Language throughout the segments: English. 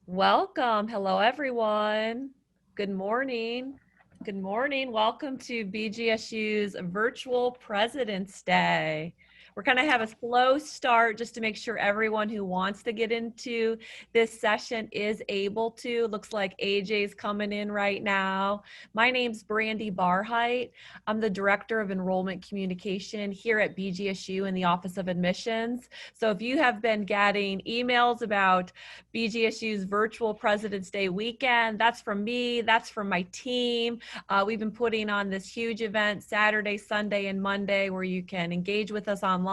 Welcome. Hello, everyone. Good morning. Good morning. Welcome to BGSU's virtual President's Day. We're going to have a slow start just to make sure everyone who wants to get into this session is able to. Looks like AJ's coming in right now. My name's Brandy Barheit. I'm the Director of Enrollment Communication here at BGSU in the Office of Admissions. So if you have been getting emails about BGSU's virtual President's Day weekend, that's from me, that's from my team. We've been putting on this huge event Saturday, Sunday, and Monday where you can engage with us online,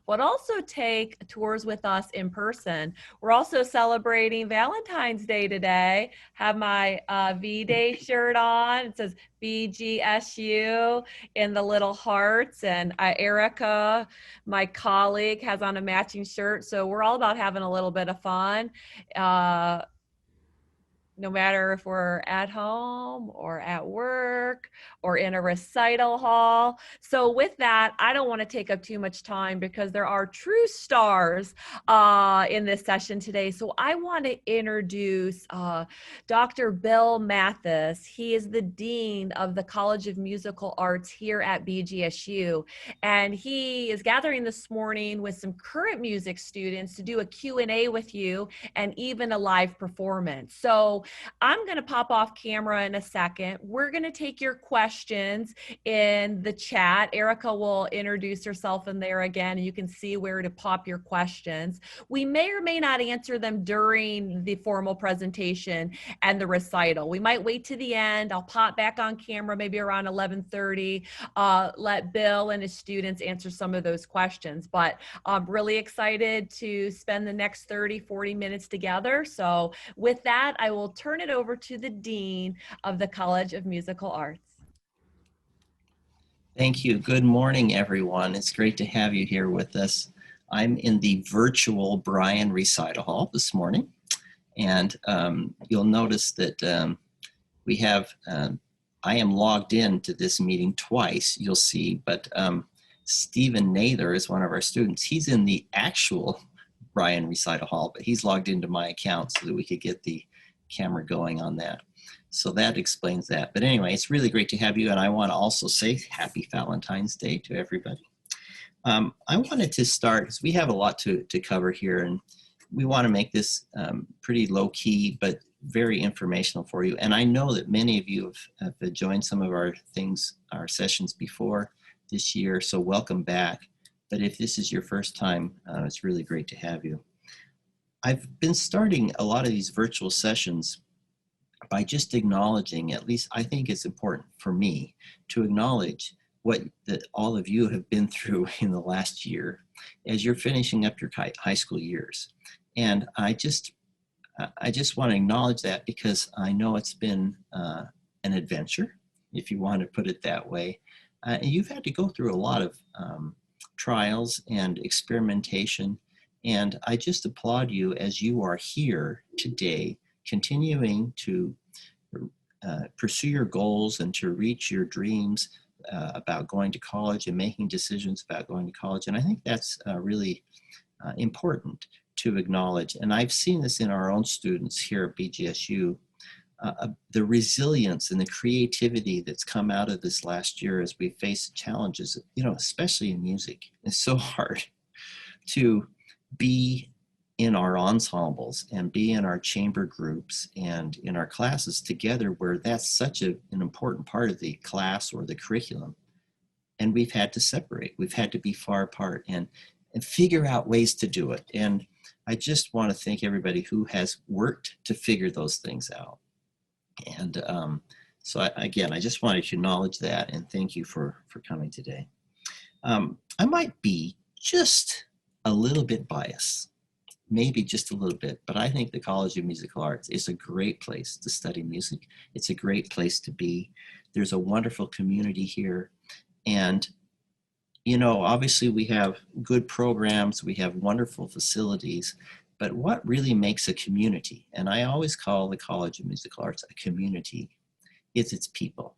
but also take tours with us in person. We're also celebrating Valentine's Day today. Have my V-Day shirt on. It says BGSU in the little hearts, and Erica, my colleague, has on a matching shirt. So we're all about having a little bit of fun. No matter if we're at home or at work or in a recital hall. So with that, I don't want to take up too much time because there are true stars in this session today. So I want to introduce Dr. Bill Mathis. He is the Dean of the College of Musical Arts here at BGSU. And he is gathering this morning with some current music students to do a Q&A with you and even a live performance. So I'm going to pop off camera in a second. We're going to take your questions in the chat. Erica will introduce herself in there again, and you can see where to pop your questions. We may or may not answer them during the formal presentation and the recital. We might wait to the end. I'll pop back on camera maybe around 11:30, let Bill and his students answer some of those questions. But I'm really excited to spend the next 30, 40 minutes together. So with that, I will turn it over to the Dean of the College of Musical Arts. Thank you. Good morning, everyone. It's great to have you here with us. I'm in the virtual Bryan Recital Hall this morning, and you'll notice that we have, I am logged in to this meeting twice, you'll see, but Stephen Nather is one of our students. He's in the actual Bryan Recital Hall, but he's logged into my account so that we could get the camera going on that. So that explains that. But anyway, it's really great to have you. And I want to also say happy Valentine's Day to everybody. I wanted to start because we have a lot to cover here, and we want to make this pretty low key, but very informational for you. And I know that many of you have joined some of our sessions before this year. So welcome back. But if this is your first time, it's really great to have you. I've been starting a lot of these virtual sessions by just acknowledging, at least I think it's important for me to acknowledge what all of you have been through in the last year as you're finishing up your high school years. And I just want to acknowledge that because I know it's been an adventure, if you want to put it that way. And you've had to go through a lot of trials and experimentation. And I just applaud you as you are here today, continuing to pursue your goals and to reach your dreams about going to college and making decisions about going to college. And I think that's really important to acknowledge. And I've seen this in our own students here at BGSU, the resilience and the creativity that's come out of this last year as we face challenges, especially in music. It's so hard to be in our ensembles and be in our chamber groups and in our classes together where that's such an important part of the class or the curriculum. And we've had to separate. We've had to be far apart and figure out ways to do it. And I just want to thank everybody who has worked to figure those things out. And so again, I just wanted to acknowledge that and thank you for coming today. I might be just a little bit biased, maybe just a little bit, but I think the College of Musical Arts is a great place to study music. It's a great place to be. There's a wonderful community here. And, obviously we have good programs, we have wonderful facilities, but what really makes a community, and I always call the College of Musical Arts a community, is its people.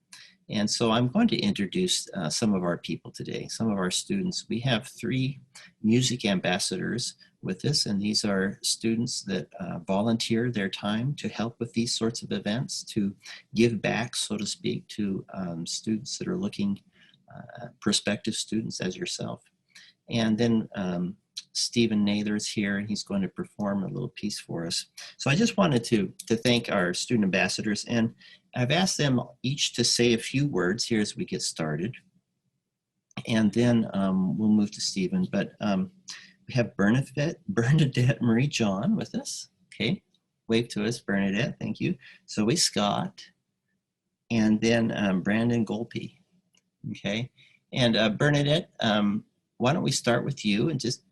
And so I'm going to introduce some of our people today, some of our students. We have 3 music ambassadors with us, and these are students that volunteer their time to help with these sorts of events, to give back, so to speak, to students that are looking, prospective students as yourself. And then Stephen Nather's here, and he's going to perform a little piece for us. So I just wanted to thank our student ambassadors, and I've asked them each to say a few words here as we get started. And then we'll move to Stephen. But we have Bernadette Marie John with us. Okay, wave to us, Bernadette, thank you. Zoe Scott, and then Brandon Golpe. Okay, and Bernadette, why don't we start with you and just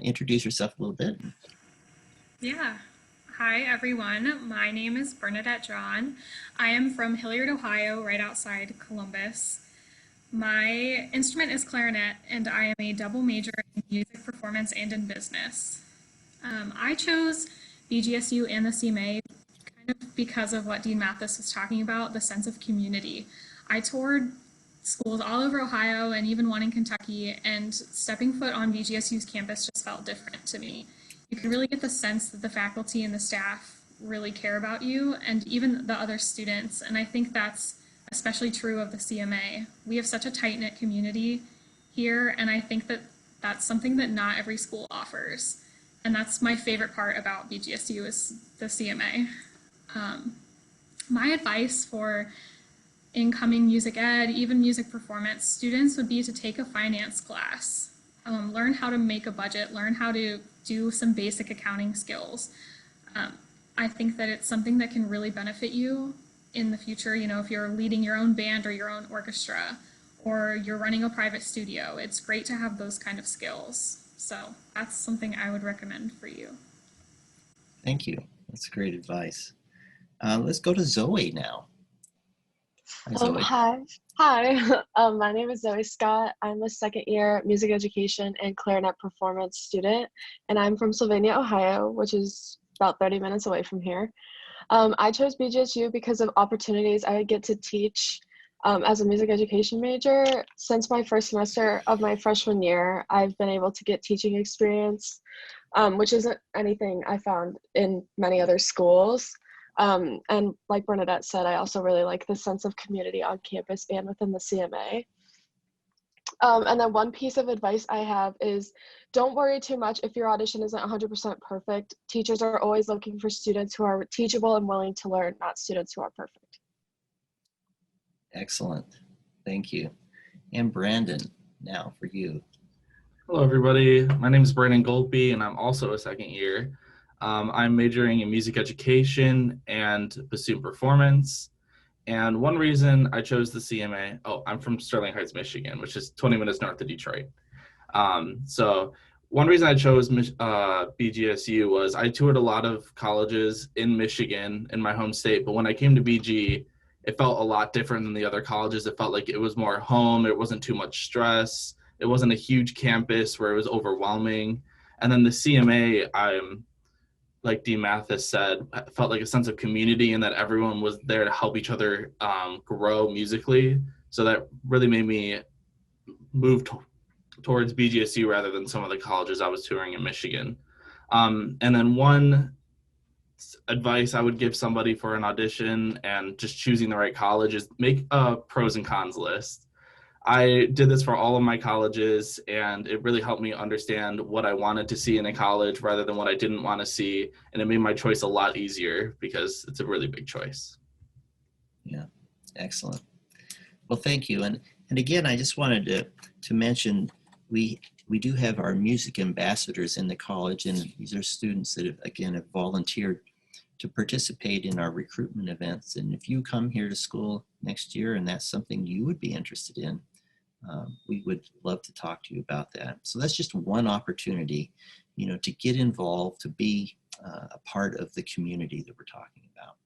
introduce yourself a little bit. Yeah. Hi, everyone. My name is Bernadette John. I am from Hilliard, Ohio, right outside Columbus. My instrument is clarinet, and I am a double major in music performance and in business. I chose BGSU and the CMA kind of because of what Dean Mathis was talking about, the sense of community. I toured schools all over Ohio and even one in Kentucky, and stepping foot on BGSU's campus just felt different to me. You can really get the sense that the faculty and the staff really care about you and even the other students, and I think that's especially true of the CMA. We have such a tight-knit community here, and I think that that's something that not every school offers, and that's my favorite part about BGSU is the CMA. My advice for incoming music ed, even music performance students would be to take a finance class. Learn how to make a budget, learn how to do some basic accounting skills. I think that it's something that can really benefit you in the future. You know, if you're leading your own band or your own orchestra, or you're running a private studio, it's great to have those kind of skills. So that's something I would recommend for you. Thank you. That's great advice. Let's go to Zoe now. Hi, Zoe. Hi. My name is Zoe Scott. I'm a second year music education and clarinet performance student, and I'm from Sylvania, Ohio, which is about 30 minutes away from here. I chose BGSU because of opportunities I get to teach as a music education major. Since my first semester of my freshman year, I've been able to get teaching experience, which isn't anything I found in many other schools. And like Bernadette said, I also really like the sense of community on campus and within the CMA. And then one piece of advice I have is don't worry too much if your audition isn't 100% perfect. Teachers are always looking for students who are teachable and willing to learn, not students who are perfect. Excellent. Thank you. And Brandon, now for you. Hello, everybody. My name is Brandon Golpe, and I'm also a second year. I'm majoring in music education and bassoon performance. And one reason I chose the CMA, I'm from Sterling Heights, Michigan, which is 20 minutes north of Detroit. So one reason I chose BGSU was I toured a lot of colleges in Michigan, in my home state, but when I came to BG, it felt a lot different than the other colleges. It felt like it was more home, it wasn't too much stress, it wasn't a huge campus where it was overwhelming. And then the CMA, like Dean Mathis said, I felt like a sense of community and that everyone was there to help each other grow musically. So that really made me move towards BGSU rather than some of the colleges I was touring in Michigan. And then one advice I would give somebody for an audition and just choosing the right college is make a pros and cons list. I did this for all of my colleges, and it really helped me understand what I wanted to see in a college rather than what I didn't want to see, and it made my choice a lot easier because it's a really big choice. Yeah, excellent. Well, thank you. And again, I just wanted to mention we do have our music ambassadors in the college, and these are students that have volunteered to participate in our recruitment events. And if you come here to school next year and that's something you would be interested in, we would love to talk to you about that. So that's just one opportunity, to get involved, to be a part of the community that we're talking about.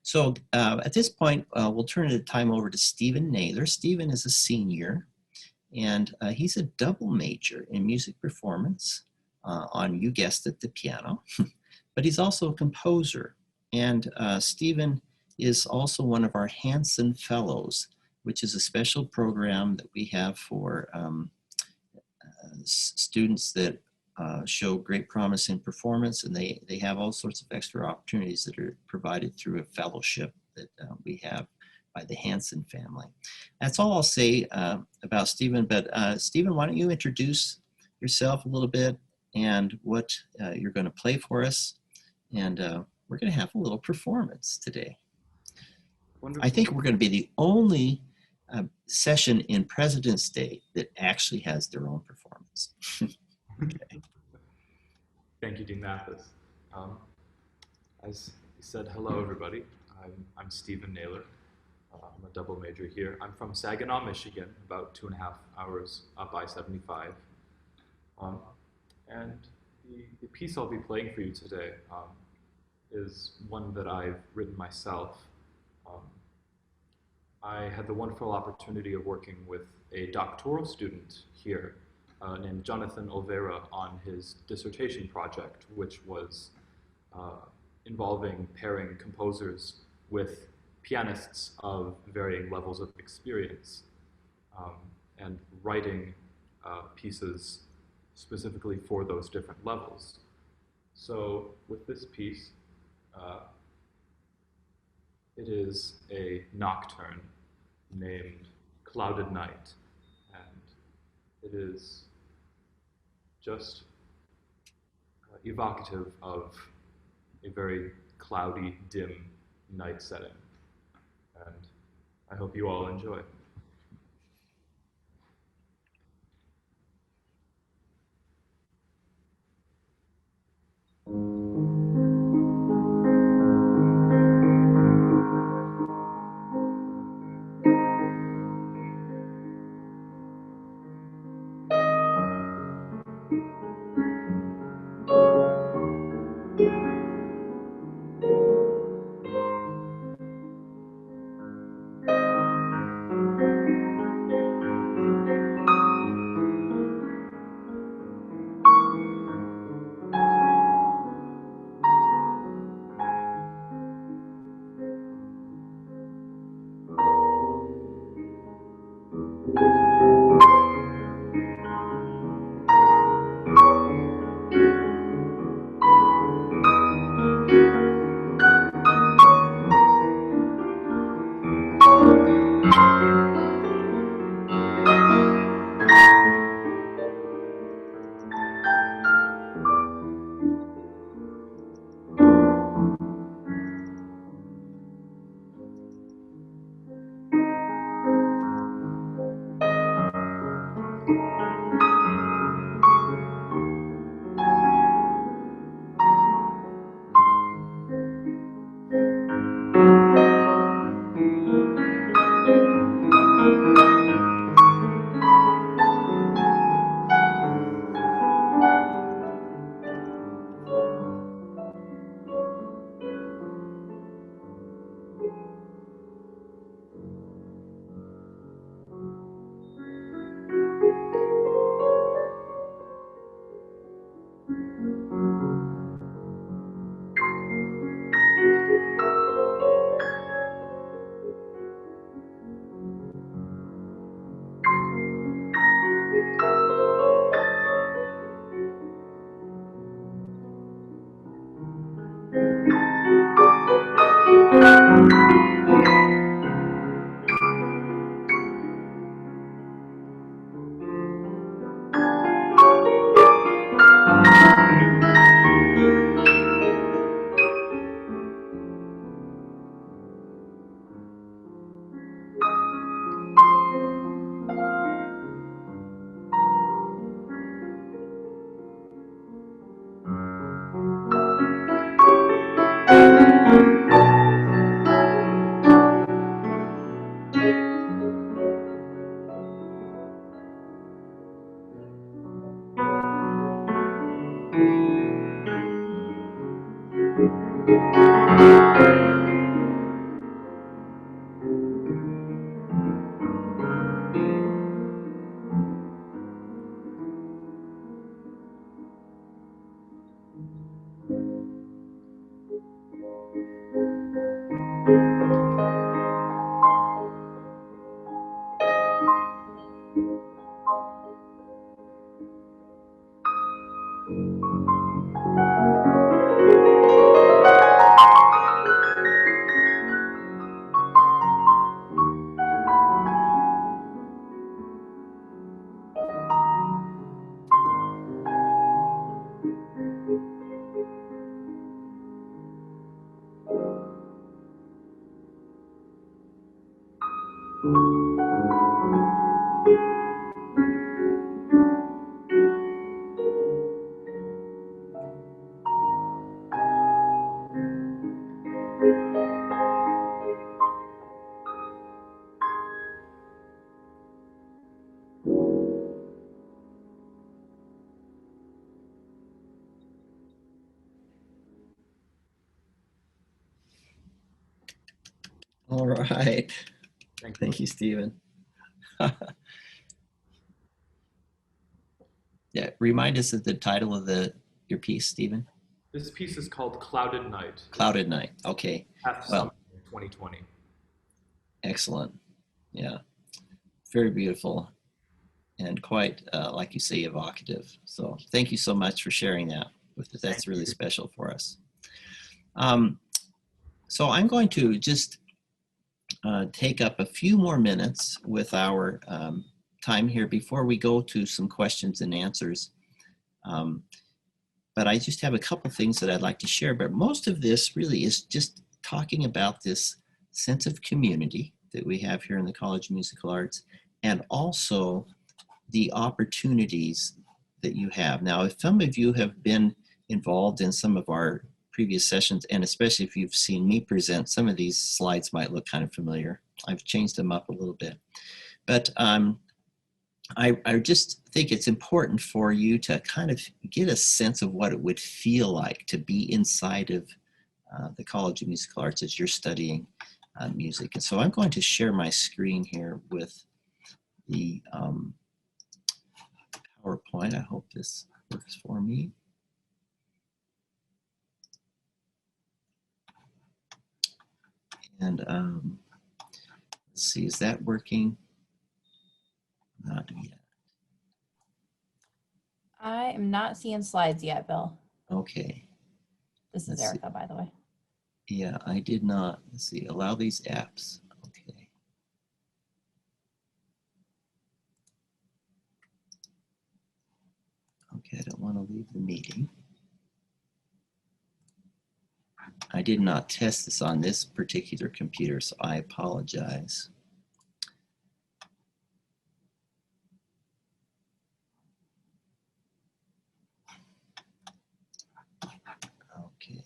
So at this point, we'll turn the time over to Stephen Nather. Stephen is a senior, and he's a double major in music performance on, you guessed it, the piano, but he's also a composer. And Stephen is also one of our Hanson Fellows, which is a special program that we have for students that show great promise in performance, and they have all sorts of extra opportunities that are provided through a fellowship that we have by the Hanson family. That's all I'll say about Stephen, but Stephen, why don't you introduce yourself a little bit and what you're going to play for us, and we're going to have a little performance today. Wonderful. I think we're going to be the only session in President's Day that actually has their own performance. Okay. Thank you, Dean Mathis. As you said, hello everybody. I'm Stephen Naylor. I'm a double major here. I'm from Saginaw, Michigan, about 2.5 hours up I-75. And the piece I'll be playing for you today is one that I've written myself. I had the wonderful opportunity of working with a doctoral student here named Jonathan Olvera on his dissertation project, which was involving pairing composers with pianists of varying levels of experience and writing pieces specifically for those different levels. So with this piece, it is a nocturne named Clouded Night, and it is just evocative of a very cloudy, dim night setting. And I hope you all enjoy. All right. Thank you. Thank you, Stephen. Yeah, remind us of the title of your piece, Stephen. This piece is called Clouded Night. Clouded Night. Okay. Past Well, summer in 2020. excellent. Yeah, very beautiful and quite, like you say, evocative. So thank you so much for sharing that with us. That's really special for us. So I'm going to just take up a few more minutes with our time here before we go to some questions and answers. But I just have a couple things that I'd like to share. But most of this really is just talking about this sense of community that we have here in the College of Musical Arts, and also the opportunities that you have. Now, if some of you have been involved in some of our previous sessions, and especially if you've seen me present, some of these slides might look kind of familiar. I've changed them up a little bit. But I just think it's important for you to kind of get a sense of what it would feel like to be inside of the College of Musical Arts as you're studying music. And so I'm going to share my screen here with the PowerPoint. I hope this works for me. And let's see, is that working? Not yet. I am not seeing slides yet, Bill. Okay. This is Let's see. Erica, by the way. Yeah, I did not. Let's see, allow these apps. Okay. Okay, I don't want to leave the meeting. I did not test this on this particular computer, so I apologize. Okay.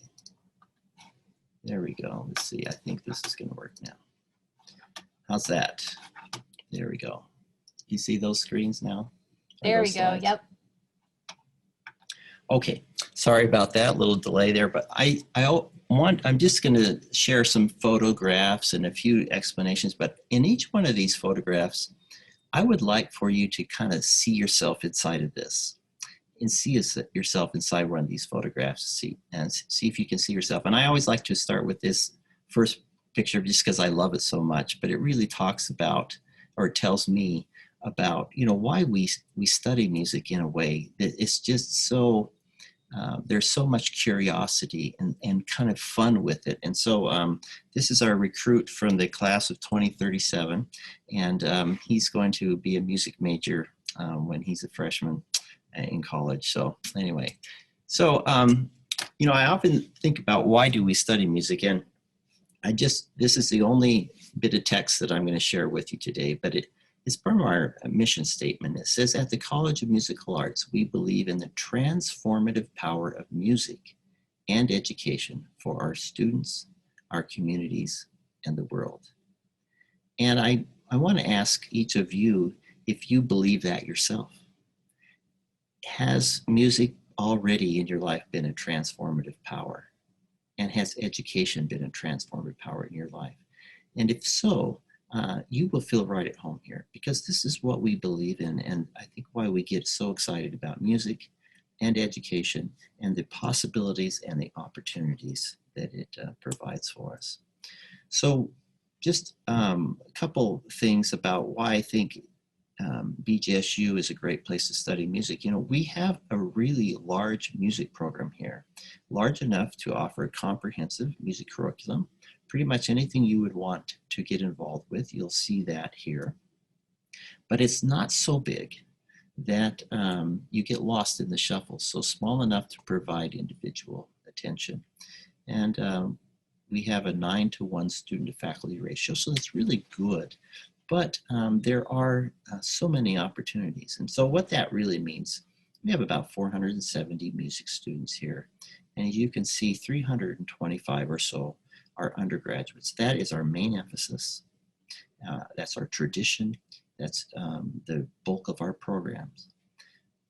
There we go. Let's see. I think this is going to work now. How's that? There we go. You see those screens now? There we go. Slides? Yep. Okay, sorry about that little delay there, but I'm just going to share some photographs and a few explanations, but in each one of these photographs, I would like for you to kind of see yourself inside of this and see yourself inside one of these photographs, see if you can see yourself. And I always like to start with this first picture just because I love it so much, but it really talks about, or tells me about, why we study music in a way that it's just so, there's so much curiosity and kind of fun with it. And so this is our recruit from the class of 2037, and he's going to be a music major when he's a freshman in college. So anyway, so, I often think about why do we study music, and this is the only bit of text that I'm going to share with you today, but it's from our mission statement. It says, at the College of Musical Arts, we believe in the transformative power of music and education for our students, our communities, and the world. And I want to ask each of you if you believe that yourself. Has music already in your life been a transformative power? And has education been a transformative power in your life? And if so, you will feel right at home here, because this is what we believe in, and I think why we get so excited about music and education and the possibilities and the opportunities that it provides for us. So just a couple things about why I think BGSU is a great place to study music. We have a really large music program here, large enough to offer a comprehensive music curriculum. Pretty much anything you would want to get involved with, you'll see that here. But it's not so big that you get lost in the shuffle, so small enough to provide individual attention. And we have a 9-to-1 student to faculty ratio, so it's really good. But there are so many opportunities. And so what that really means, we have about 470 music students here. And as you can see, 325 or so are undergraduates. That is our main emphasis. That's our tradition. That's the bulk of our programs.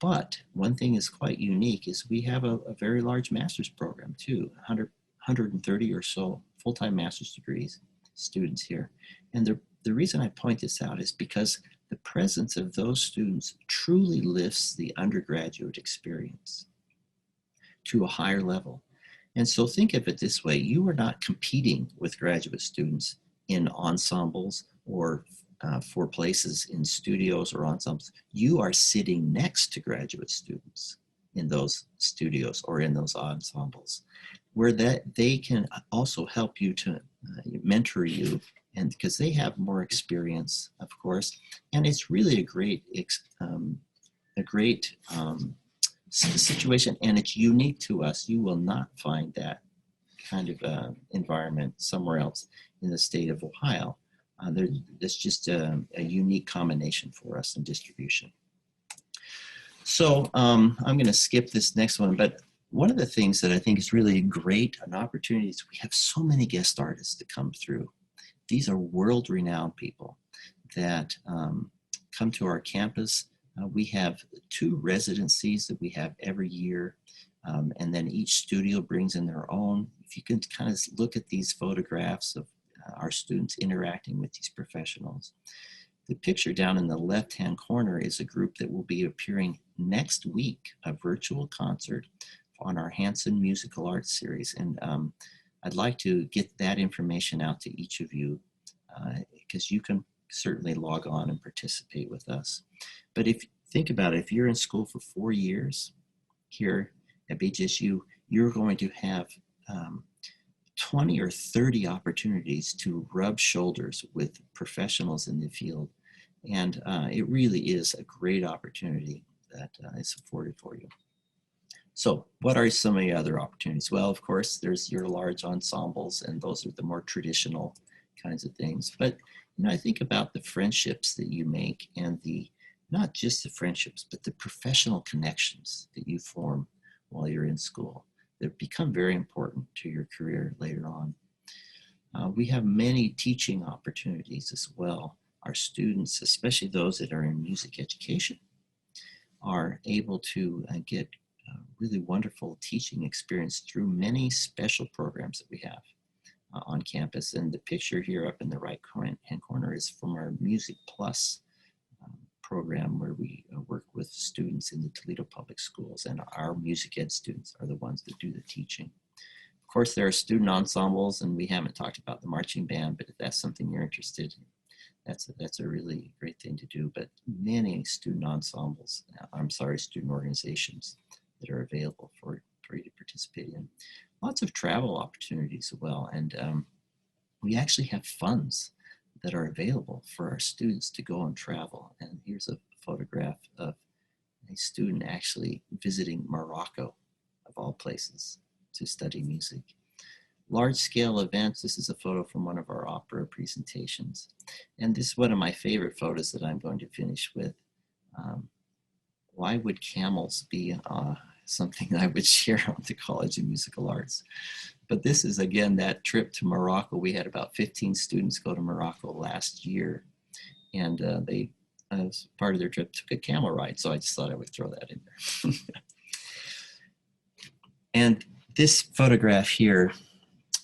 But one thing is quite unique is we have a very large master's program too, 130 or so full-time master's degrees students here. And the reason I point this out is because the presence of those students truly lifts the undergraduate experience to a higher level. And so think of it this way, you are not competing with graduate students in ensembles or for places in studios or ensembles. You are sitting next to graduate students in those studios or in those ensembles, where they can also help you to mentor you, and because they have more experience, of course, and it's really a great situation, and it's unique to us. You will not find that kind of environment somewhere else in the state of Ohio. There's just a unique combination for us in distribution. So I'm going to skip this next one, but one of the things that I think is really great, an opportunity, is we have so many guest artists that come through. These are world-renowned people that come to our campus. We have 2 residencies that we have every year, and then each studio brings in their own. If you can kind of look at these photographs of our students interacting with these professionals. The picture down in the left-hand corner is a group that will be appearing next week, a virtual concert on our Hanson Musical Arts series. And I'd like to get that information out to each of you because you can certainly log on and participate with us. But if think about it, if you're in school for 4 years here at BGSU, you're going to have 20 or 30 opportunities to rub shoulders with professionals in the field. And it really is a great opportunity that is afforded for you. So what are some of the other opportunities? Well, of course, there's your large ensembles, and those are the more traditional kinds of things. But you know, I think about the friendships that you make, and not just the friendships, but the professional connections that you form while you're in school that become very important to your career later on. We have many teaching opportunities as well. Our students, especially those that are in music education, are able to get really wonderful teaching experience through many special programs that we have on campus. And the picture here up in the right hand corner is from our Music Plus program, where we work with students in the Toledo Public Schools, and our music ed students are the ones that do the teaching. Of course, there are student ensembles, and we haven't talked about the marching band, but if that's something you're interested in, that's a really great thing to do. But many student ensembles, student organizations that are available for you to participate in. Lots of travel opportunities as well, and we actually have funds that are available for our students to go and travel. And here's a photograph of a student actually visiting Morocco, of all places, to study music. Large scale events, this is a photo from one of our opera presentations. And this is one of my favorite photos that I'm going to finish with. Why would camels be something I would share on the College of Musical Arts? But this is, again, that trip to Morocco. We had about 15 students go to Morocco last year, and they, as part of their trip, took a camel ride. So I just thought I would throw that in there. And this photograph here,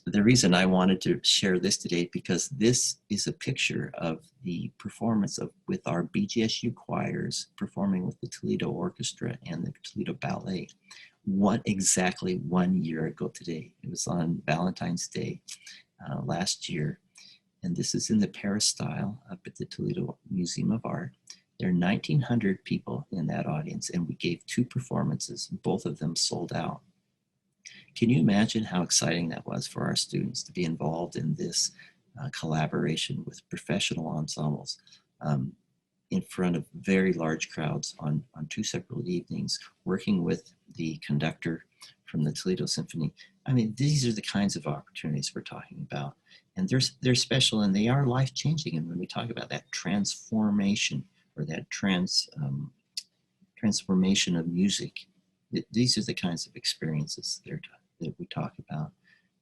the reason I wanted to share this today, because this is a picture of the performance with our BGSU choirs performing with the Toledo Orchestra and the Toledo Ballet. Exactly 1 year ago today. It was on Valentine's Day last year. And this is in the Peristyle up at the Toledo Museum of Art. There are 1,900 people in that audience, and we gave 2 performances. Both of them sold out. Can you imagine how exciting that was for our students to be involved in this collaboration with professional ensembles in front of very large crowds on 2 separate evenings, working with the conductor from the Toledo Symphony? I mean, these are the kinds of opportunities we're talking about. And they're special and they are life-changing. And when we talk about that transformation or that transformation of music, these are the kinds of experiences that we talk about.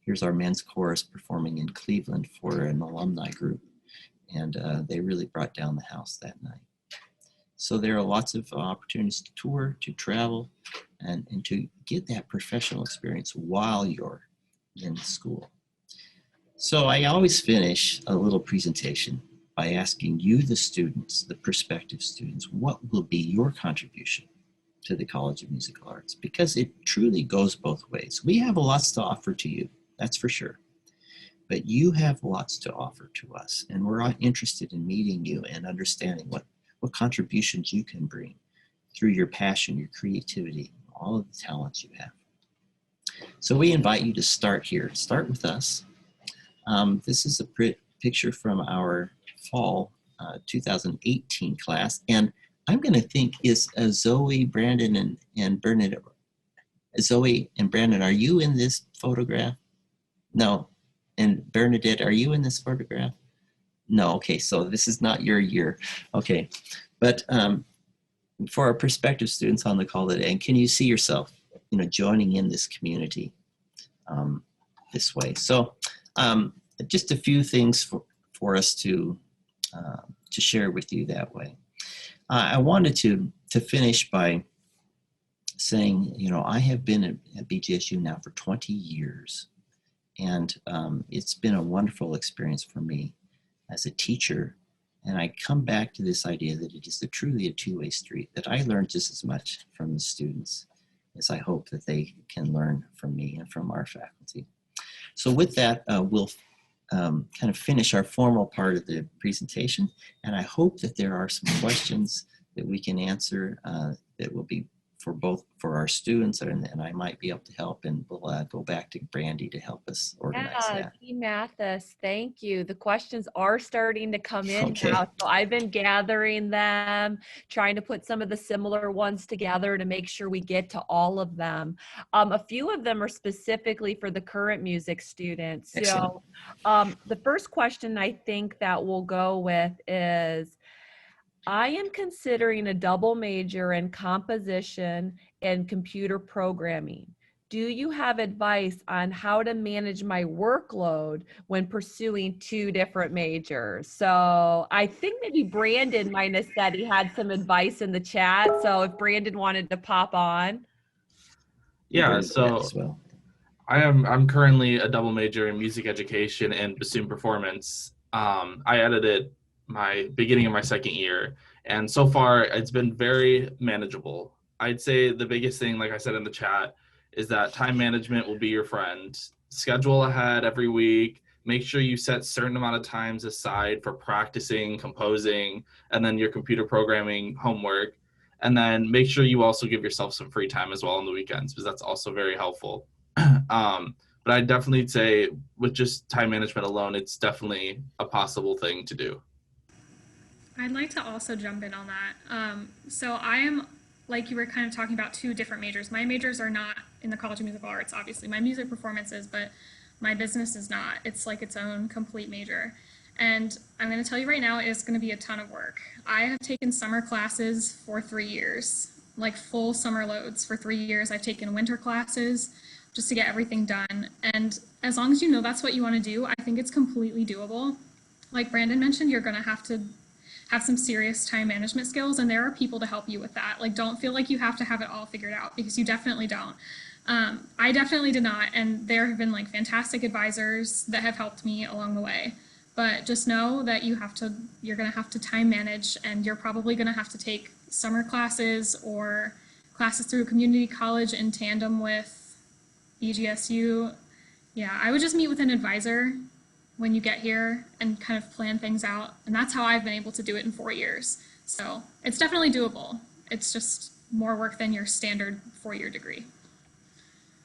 Here's our men's chorus performing in Cleveland for an alumni group. And they really brought down the house that night. So there are lots of opportunities to tour, to travel, and to get that professional experience while you're in school. So I always finish a little presentation by asking you, the students, the prospective students, what will be your contribution to the College of Musical Arts? Because it truly goes both ways. We have lots to offer to you, that's for sure. But you have lots to offer to us, and we're interested in meeting you and understanding what contributions you can bring through your passion, your creativity, all of the talents you have. So we invite you to start here. Start with us. This is a picture from our fall 2018 class, and I'm going to think is Zoe, Brandon, and Bernadette. Zoe and Brandon, are you in this photograph? No. And Bernadette, are you in this photograph? No, okay, so this is not your year. Okay, but for our prospective students on the call today, and can you see yourself, joining in this community this way? So just a few things for us to share with you that way. I wanted to finish by saying, I have been at BGSU now for 20 years, and it's been a wonderful experience for me as a teacher. And I come back to this idea that it is truly a two-way street, that I learn just as much from the students as I hope that they can learn from me and from our faculty. So with that, we'll kind of finish our formal part of the presentation. And I hope that there are some questions that we can answer that will be for our students, and I might be able to help, and we'll go back to Brandy to help us organize that. T. Mathis, thank you. The questions are starting to come in Okay. now. So I've been gathering them, trying to put some of the similar ones together to make sure we get to all of them. A few of them are specifically for the current music students. Excellent. So the first question I think that we'll go with is, I am considering a double major in composition and computer programming. Do you have advice on how to manage my workload when pursuing two different majors? So I think maybe Brandon might have said he had some advice in the chat. So if Brandon wanted to pop on. Yeah, so well. I'm currently a double major in music education and bassoon performance. I edited my beginning of my second year, and so far it's been very manageable. I'd say the biggest thing, like I said in the chat, is that time management will be your friend. Schedule ahead every week. Make sure you set certain amount of times aside for practicing, composing, and then your computer programming homework. And then make sure you also give yourself some free time as well on the weekends, because that's also very helpful. But I definitely say with just time management alone, it's definitely a possible thing to do. I'd like to also jump in on that. So I am, like you were kind of talking about, two different majors. My majors are not in the College of Musical Arts, obviously. My music performance is, but my business is not. It's like its own complete major. And I'm going to tell you right now, it's going to be a ton of work. I have taken summer classes for 3 years, like full summer loads for 3 years. I've taken winter classes just to get everything done. And as long as you know that's what you want to do, I think it's completely doable. Like Brandon mentioned, you're going to have some serious time management skills, and there are people to help you with that. Like, don't feel like you have to have it all figured out, because you definitely don't. I definitely did not, and there have been like fantastic advisors that have helped me along the way. But just know that you're going to have to time manage, and you're probably going to have to take summer classes or classes through a community college in tandem with BGSU. Yeah, I would just meet with an advisor when you get here and kind of plan things out. And that's how I've been able to do it in 4 years. So it's definitely doable. It's just more work than your standard 4-year degree.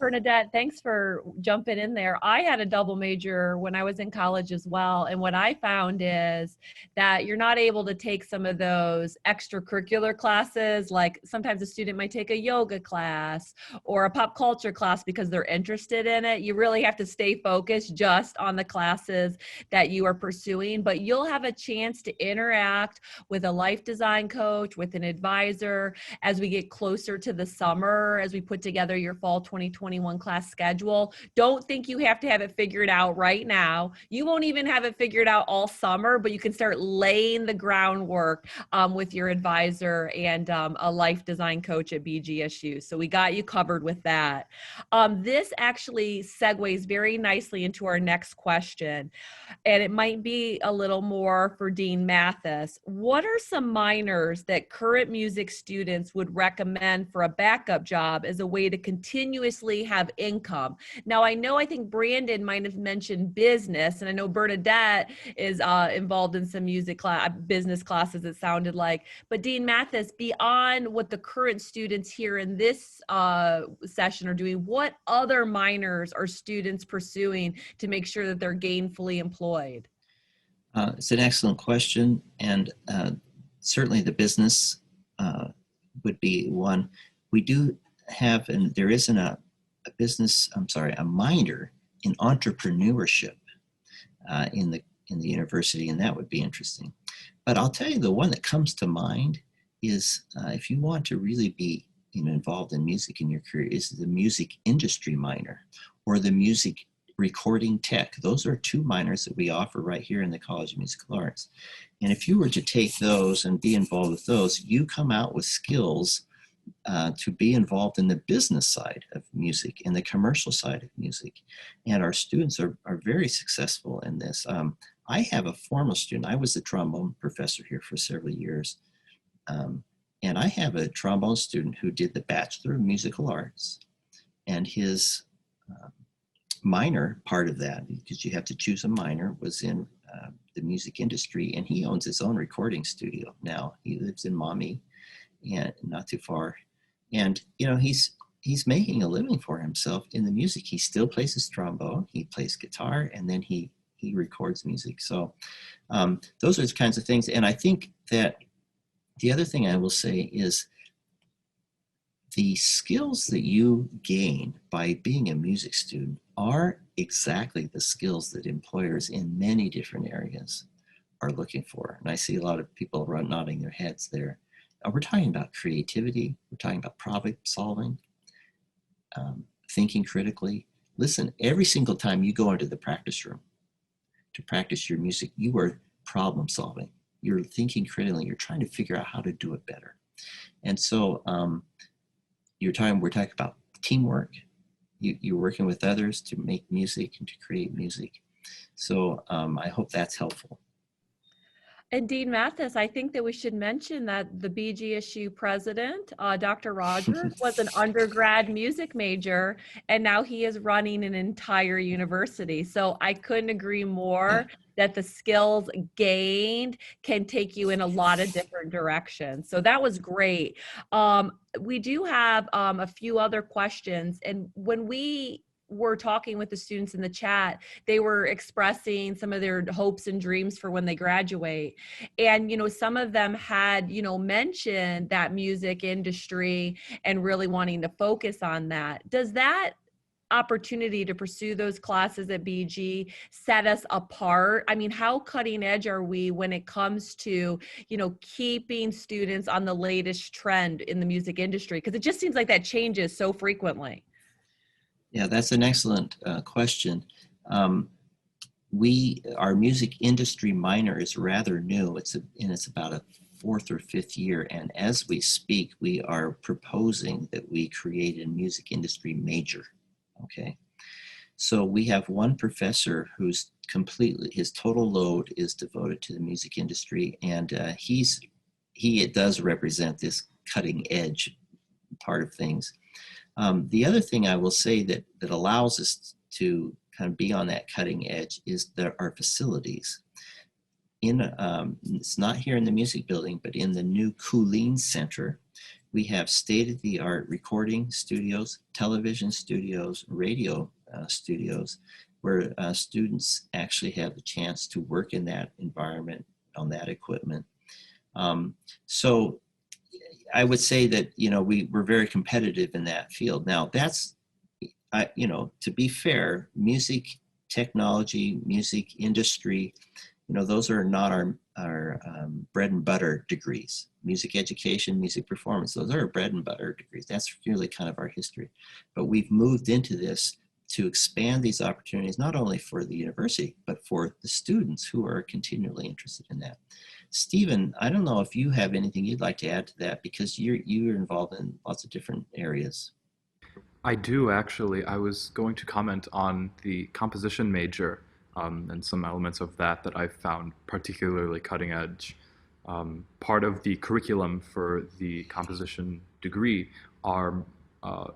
Bernadette, thanks for jumping in there. I had a double major when I was in college as well. And what I found is that you're not able to take some of those extracurricular classes. Like sometimes a student might take a yoga class or a pop culture class because they're interested in it. You really have to stay focused just on the classes that you are pursuing, but you'll have a chance to interact with a life design coach, with an advisor as we get closer to the summer, as we put together your fall 2021 class schedule. Don't think you have to have it figured out right now. You won't even have it figured out all summer, but you can start laying the groundwork with your advisor and a life design coach at BGSU. So we got you covered with that. This actually segues very nicely into our next question, and it might be a little more for Dean Mathis. What are some minors that current music students would recommend for a backup job as a way to continuously have income? Now, I think Brandon might have mentioned business, and I know Bernadette is involved in some business classes, it sounded like. But Dean Mathis, beyond what the current students here in this session are doing, what other minors are students pursuing to make sure that they're gainfully employed? It's an excellent question, and certainly the business would be one. We do have, and there isn't a minor in entrepreneurship in the university, and that would be interesting. But I'll tell you, the one that comes to mind is if you want to really be involved in music in your career, is the music industry minor or the music recording tech. Those are two minors that we offer right here in the College of Musical Arts. And if you were to take those and be involved with those, you come out with skills to be involved in the business side of music and the commercial side of music. And our students are very successful in this. I have a former student. I was the trombone professor here for several years. And I have a trombone student who did the Bachelor of Musical Arts, and his minor part of that, because you have to choose a minor, was in the music industry, and he owns his own recording studio now. He lives in Maumee, and not too far. And he's making a living for himself in the music. He still plays his trombone, he plays guitar, and then he records music. So those are the kinds of things. And I think that the other thing I will say is the skills that you gain by being a music student are exactly the skills that employers in many different areas are looking for. And I see a lot of people nodding their heads there. We're talking about creativity. We're talking about problem solving, thinking critically. Listen, every single time you go into the practice room to practice your music, you are problem solving. You're thinking critically. You're trying to figure out how to do it better. And so we're talking about teamwork. You're working with others to make music and to create music. So I hope that's helpful. And Dean Mathis, I think that we should mention that the BGSU president, Dr. Rogers, was an undergrad music major, and now he is running an entire university. So I couldn't agree more that the skills gained can take you in a lot of different directions. So that was great. We do have a few other questions, and when we were talking with the students in the chat, they were expressing some of their hopes and dreams for when they graduate. And, some of them had, mentioned that music industry and really wanting to focus on that. Does that opportunity to pursue those classes at BG set us apart? I mean, how cutting edge are we when it comes to, keeping students on the latest trend in the music industry? Because it just seems like that changes so frequently. Yeah, that's an excellent question. Our music industry minor is rather new. It's about a 4th or 5th year. And as we speak, we are proposing that we create a music industry major. Okay. So we have one professor who's his total load is devoted to the music industry. And he does represent this cutting edge part of things. The other thing I will say that allows us to kind of be on that cutting edge is our facilities. It's not here in the music building, but in the new Cooling Center, we have state-of-the-art recording studios, television studios, radio studios, where students actually have the chance to work in that environment on that equipment. So I would say that, we're very competitive in that field. Now that's, to be fair, music technology, music industry, those are not our bread and butter degrees. Music education, music performance, those are our bread and butter degrees. That's really kind of our history. But we've moved into this to expand these opportunities, not only for the university, but for the students who are continually interested in that. Stephen, I don't know if you have anything you'd like to add to that, because you're involved in lots of different areas. I do actually. I was going to comment on the composition major and some elements of that I found particularly cutting edge. Part of the curriculum for the composition degree are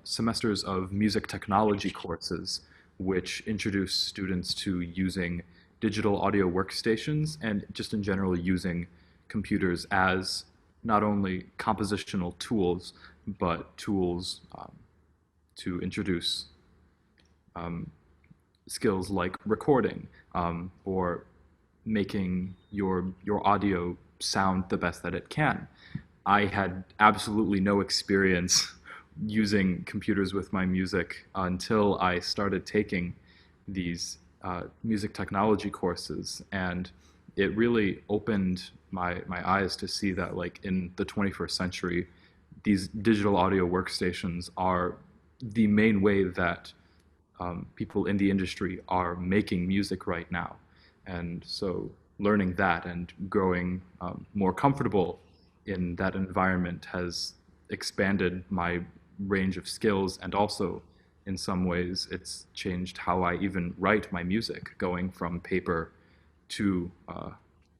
semesters of music technology courses, which introduce students to using digital audio workstations and just in general using computers as not only compositional tools, but tools to introduce skills like recording or making your audio sound the best that it can. I had absolutely no experience using computers with my music until I started taking these music technology courses, and it really opened my eyes to see that, like, in the 21st century, these digital audio workstations are the main way that people in the industry are making music right now. And so learning that and growing more comfortable in that environment has expanded my range of skills, and also in some ways it's changed how I even write my music, going from paper to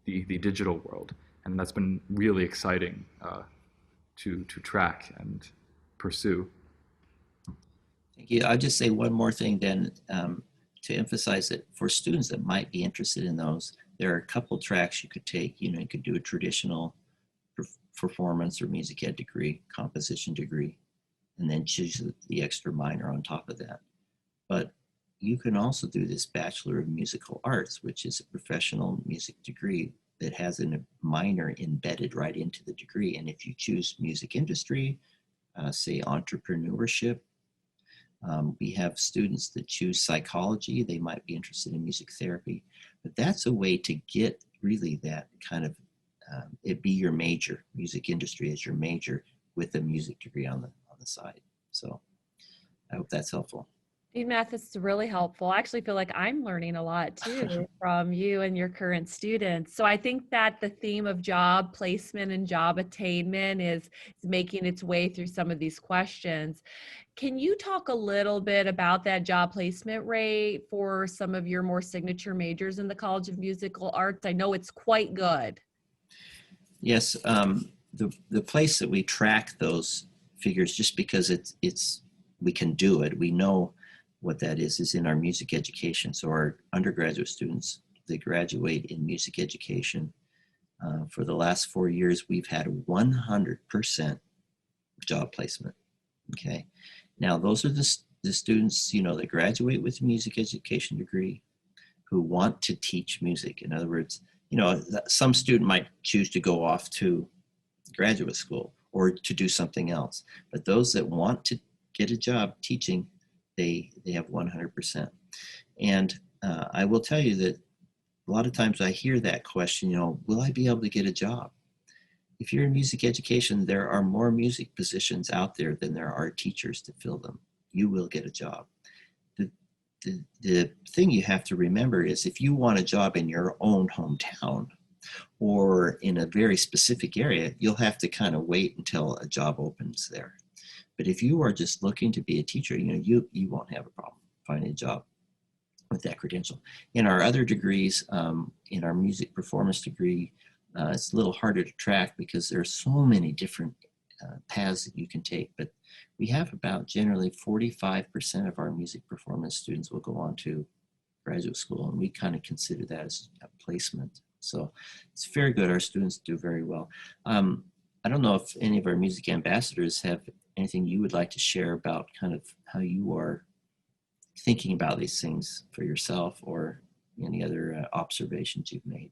the digital world. And that's been really exciting to track and pursue. Thank you. I'll just say one more thing then, to emphasize that for students that might be interested in those, there are a couple tracks you could take. You could do a traditional performance or music ed degree, composition degree, and then choose the extra minor on top of that. But you can also do this Bachelor of Musical Arts, which is a professional music degree that has a minor embedded right into the degree. And if you choose music industry, say entrepreneurship, we have students that choose psychology. They might be interested in music therapy, but that's a way to get really that kind of, it be your major, music industry as your major with a music degree on the side. So I hope that's helpful. Dean Mathis, is really helpful. I actually feel like I'm learning a lot too from you and your current students. So I think that the theme of job placement and job attainment is making its way through some of these questions. Can you talk a little bit about that job placement rate for some of your more signature majors in the College of Musical Arts? I know it's quite good. Yes, the place that we track those figures, just because it's we can do it, we know what that is in our music education. So our undergraduate students, they graduate in music education. For the last 4 years, we've had 100% job placement. Okay. Now, those are the students, that graduate with a music education degree who want to teach music. In other words, some student might choose to go off to graduate school or to do something else. But those that want to get a job teaching, they have 100%. And I will tell you that a lot of times I hear that question, will I be able to get a job? If you're in music education, there are more music positions out there than there are teachers to fill them. You will get a job. The thing you have to remember is, if you want a job in your own hometown or in a very specific area, you'll have to kind of wait until a job opens there. But if you are just looking to be a teacher, you won't have a problem finding a job with that credential. In our other degrees, in our music performance degree, it's a little harder to track because there are so many different paths that you can take. But we have about generally 45% of our music performance students will go on to graduate school, and we kind of consider that as a placement. So it's very good. Our students do very well. I don't know if any of our music ambassadors have anything you would like to share about kind of how you are thinking about these things for yourself, or any other observations you've made.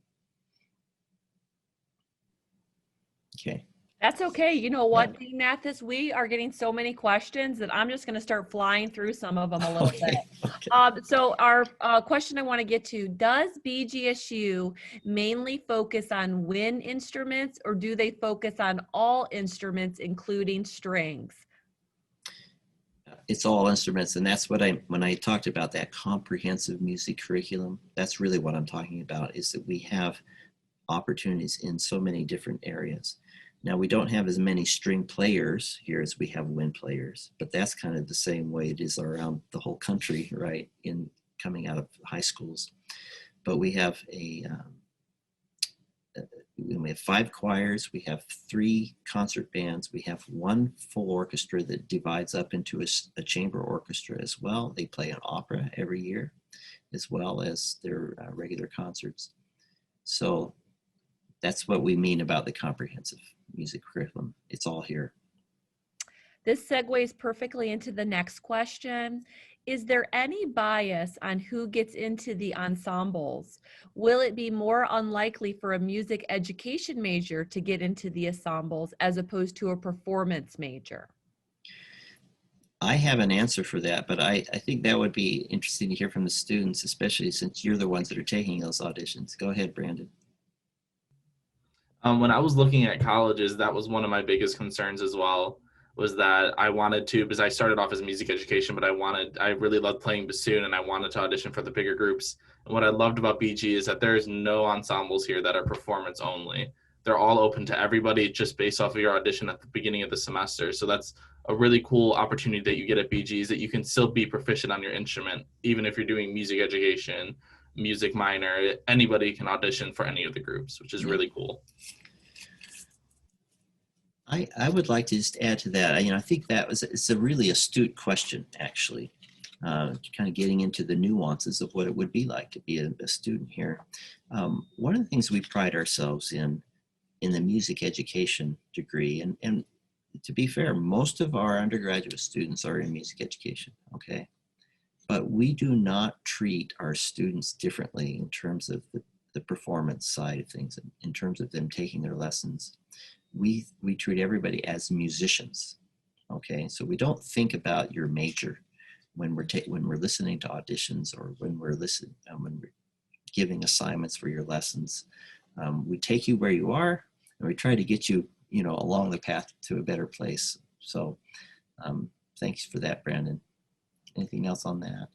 Okay. That's okay. You know what, Dean Mathis, we are getting so many questions that I'm just going to start flying through some of them a little bit. So our question I want to get to, does BGSU mainly focus on wind instruments, or do they focus on all instruments, including strings? It's all instruments, and that's what when I talked about that comprehensive music curriculum, that's really what I'm talking about, is that we have opportunities in so many different areas. Now, we don't have as many string players here as we have wind players, but that's kind of the same way it is around the whole country, right, in coming out of high schools. But we have we have 5 choirs, we have 3 concert bands, we have 1 full orchestra that divides up into a chamber orchestra as well. They play an opera every year, as well as their regular concerts. So that's what we mean about the comprehensive music curriculum. It's all here. This segues perfectly into the next question. Is there any bias on who gets into the ensembles? Will it be more unlikely for a music education major to get into the ensembles as opposed to a performance major? I have an answer for that, but I think that would be interesting to hear from the students, especially since you're the ones that are taking those auditions. Go ahead, Brandon. When I was looking at colleges, that was one of my biggest concerns as well, was that I wanted to, because I started off as music education, but I really loved playing bassoon, and I wanted to audition for the bigger groups. And what I loved about BG is that there's no ensembles here that are performance only. They're all open to everybody just based off of your audition at the beginning of the semester. So that's a really cool opportunity that you get at BG, is that you can still be proficient on your instrument, even if you're doing music education, music minor. Anybody can audition for any of the groups, which is really cool. I would like to just add to that. I think it's a really astute question, actually, kind of getting into the nuances of what it would be like to be a student here. One of the things we pride ourselves in the music education degree, and to be fair, most of our undergraduate students are in music education, okay? But we do not treat our students differently in terms of the performance side of things, in terms of them taking their lessons. We treat everybody as musicians, okay? So we don't think about your major when we're listening to auditions, or when we're giving assignments for your lessons. We take you where you are, and we try to get you, along the path to a better place. So thanks for that, Brandon. Anything else on that?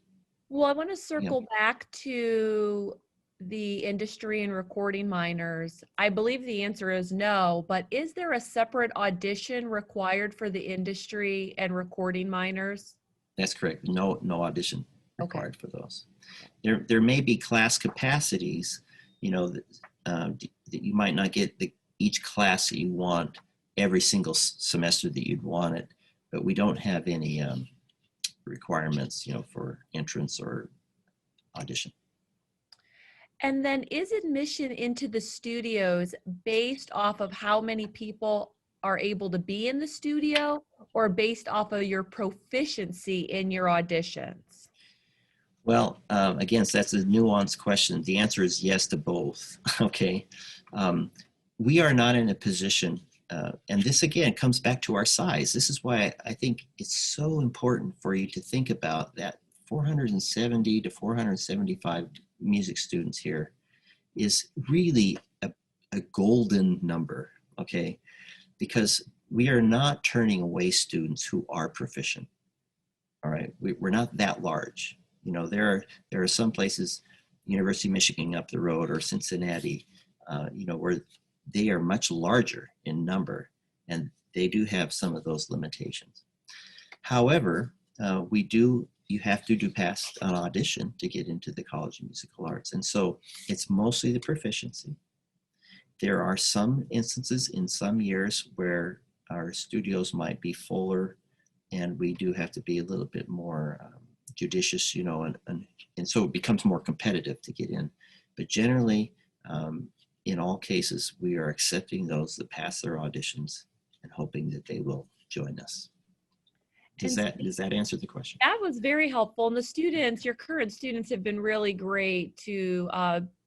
Well, I want to circle back to the industry and recording minors. I believe the answer is no, but is there a separate audition required for the industry and recording minors? That's correct. No audition required for those. There may be class capacities, that you might not get each class that you want every single semester that you'd want it, but we don't have any requirements, for entrance or audition. And then is admission into the studios based off of how many people are able to be in the studio, or based off of your proficiency in your auditions? Well, again, so that's a nuanced question. The answer is yes to both, okay? We are not in a position, and this again comes back to our size. This is why I think it's so important for you to think about that 470 to 475 music students here is really a golden number, okay? Because we are not turning away students who are proficient, all right? We're not that large. There are some places, University of Michigan up the road, or Cincinnati, where they are much larger in number, and they do have some of those limitations. However, you have to pass an audition to get into the College of Musical Arts. And so it's mostly the proficiency. There are some instances in some years where our studios might be fuller, and we do have to be a little bit more judicious, and so it becomes more competitive to get in. But generally, in all cases, we are accepting those that pass their auditions and hoping that they will join us. Does And that answer the question? that was very helpful. And the students, your current students, have been really great to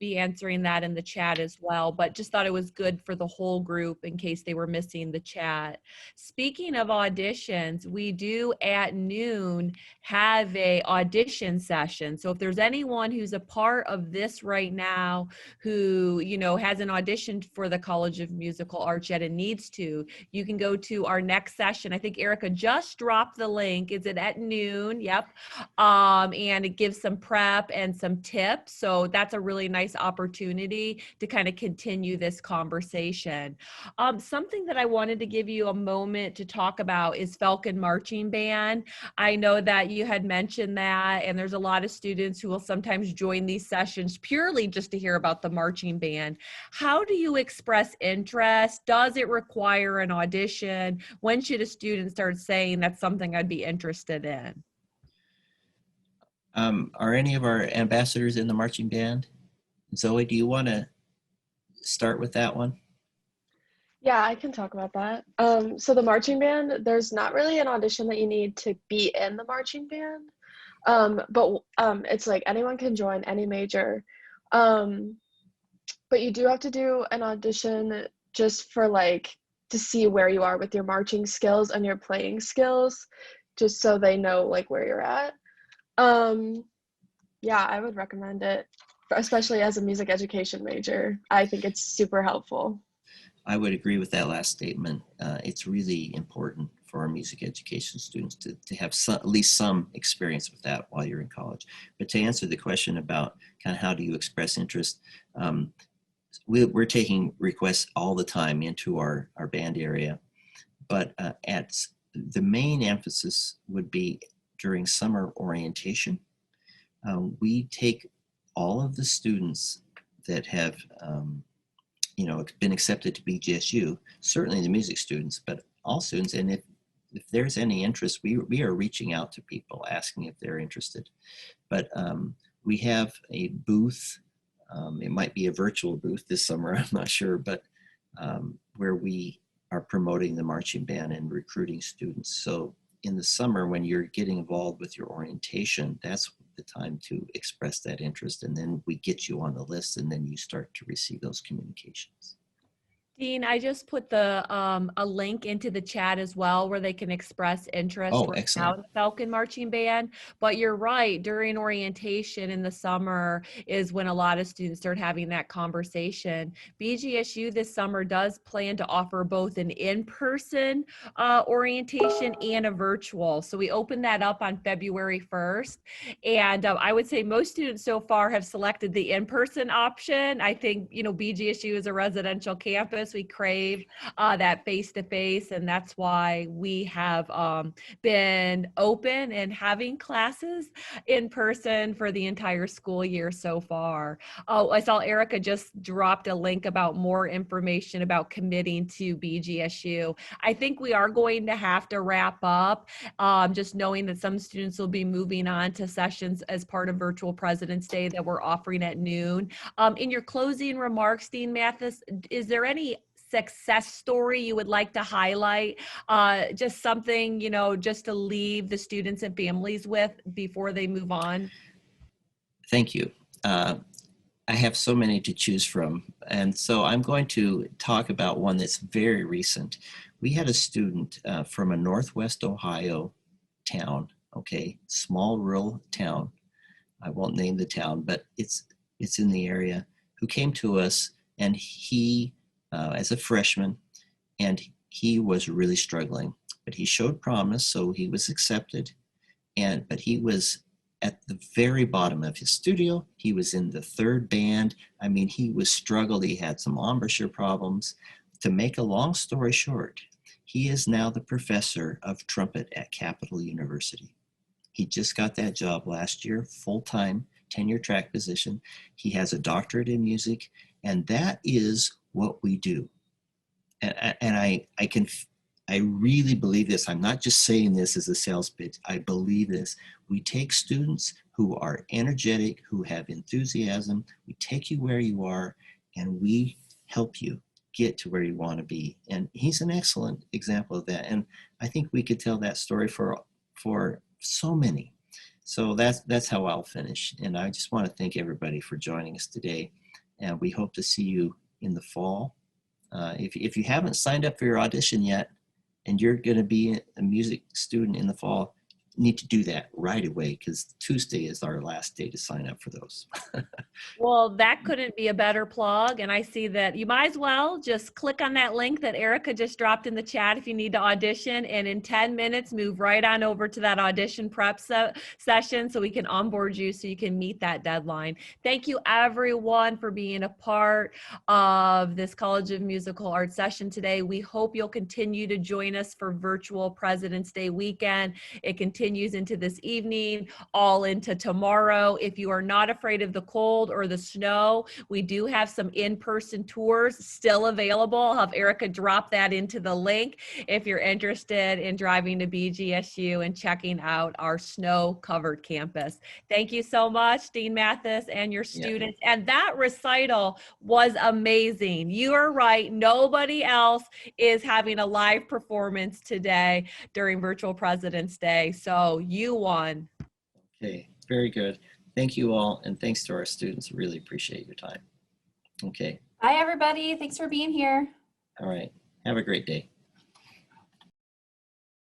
be answering that in the chat as well, but just thought it was good for the whole group in case they were missing the chat. Speaking of auditions, we do at noon have a audition session. So if there's anyone who's a part of this right now who, you know, hasn't auditioned for the College of Musical Arts yet and needs to, you can go to our next session. I think Erica just dropped the link. Is it at noon? Yep. And it gives some prep and some tips. So that's a really nice opportunity to kind of continue this conversation. Something that I wanted to give you a moment to talk about is Falcon Marching Band. I know that you had mentioned that, and there's a lot of students who will sometimes join these sessions purely just to hear about the marching band. How do you express interest? Does it require an audition? When should a student start saying that's something I'd be interested in? Are any of our ambassadors in the marching band? Zoe, do you want to start with that one? Yeah, I can talk about that. So the marching band, there's not really an audition that you need to be in the marching band. But it's like anyone can join any major. But you do have to do an audition just for like to see where you are with your marching skills and your playing skills, just so they know like where you're at. Yeah, I would recommend it, especially as a music education major. I think it's super helpful. I would agree with that last statement. It's really important for our music education students to have at least some experience with that while you're in college. But to answer the question about kind of how do you express interest, we're taking requests all the time into our band area, but the main emphasis would be during summer orientation. We take all of the students that have been accepted to BGSU, certainly the music students, but all students. And if there's any interest, we are reaching out to people asking if they're interested. But we have a booth. It might be a virtual booth this summer, I'm not sure, but where we are promoting the marching band and recruiting students. So in the summer, when you're getting involved with your orientation, that's the time to express that interest. And then we get you on the list, and then you start to receive those communications. Dean, I just put a link into the chat as well where they can express interest Oh, right excellent. now in the Falcon Marching Band. But you're right, during orientation in the summer is when a lot of students start having that conversation. BGSU this summer does plan to offer both an in-person orientation and a virtual. So we opened that up on February 1st. And I would say most students so far have selected the in-person option. I think, you know, BGSU is a residential campus. We crave that face-to-face, and that's why we have been open and having classes in person for the entire school year so far. Oh, I saw Erica just dropped a link about more information about committing to BGSU. I think we are going to have to wrap up, just knowing that some students will be moving on to sessions as part of Virtual President's Day that we're offering at noon. In your closing remarks, Dean Mathis, is there any success story you would like to highlight? Just something, you know, just to leave the students and families with before they move on? Thank you. I have so many to choose from. And so I'm going to talk about one that's very recent. We had a student from a Northwest Ohio town, okay, small rural town. I won't name the town, but it's in the area, who came to us, and he, as a freshman, and he was really struggling, but he showed promise, so he was accepted. But he was at the very bottom of his studio. He was in the third band. I mean, he was struggled. He had some embouchure problems. To make a long story short, he is now the professor of trumpet at Capital University. He just got that job last year, full-time, tenure track position. He has a doctorate in music, and that is what we do. And I really believe this. I'm not just saying this as a sales pitch. I believe this. We take students who are energetic, who have enthusiasm. We take you where you are, and we help you. get to where you want to be. And he's an excellent example of that. And I think we could tell that story for so many. So that's how I'll finish. And I just want to thank everybody for joining us today. And we hope to see you in the fall. If you haven't signed up for your audition yet, and you're going to be a music student in the fall, you need to do that right away, because Tuesday is our last day to sign up for those. Well, that couldn't be a better plug. And I see that you might as well just click on that link that Erica just dropped in the chat if you need to audition. And in 10 minutes, move right on over to that audition prep session so we can onboard you so you can meet that deadline. Thank you, everyone, for being a part of this College of Musical Arts session today. We hope you'll continue to join us for virtual President's Day weekend. It continues into this evening, all into tomorrow. If you are not afraid of the cold or the snow, we do have some in-person tours still available. I'll have Erica drop that into the link if you're interested in driving to BGSU and checking out our snow-covered campus. Thank you so much, Dean Mathis and your students. Yeah. And that recital was amazing. You are right. Nobody else is having a live performance today during Virtual President's Day. So you won. Okay, very good. Thank you all, and thanks to our students. Really appreciate your time. Okay. Bye, everybody. Thanks for being here. All right. Have a great day.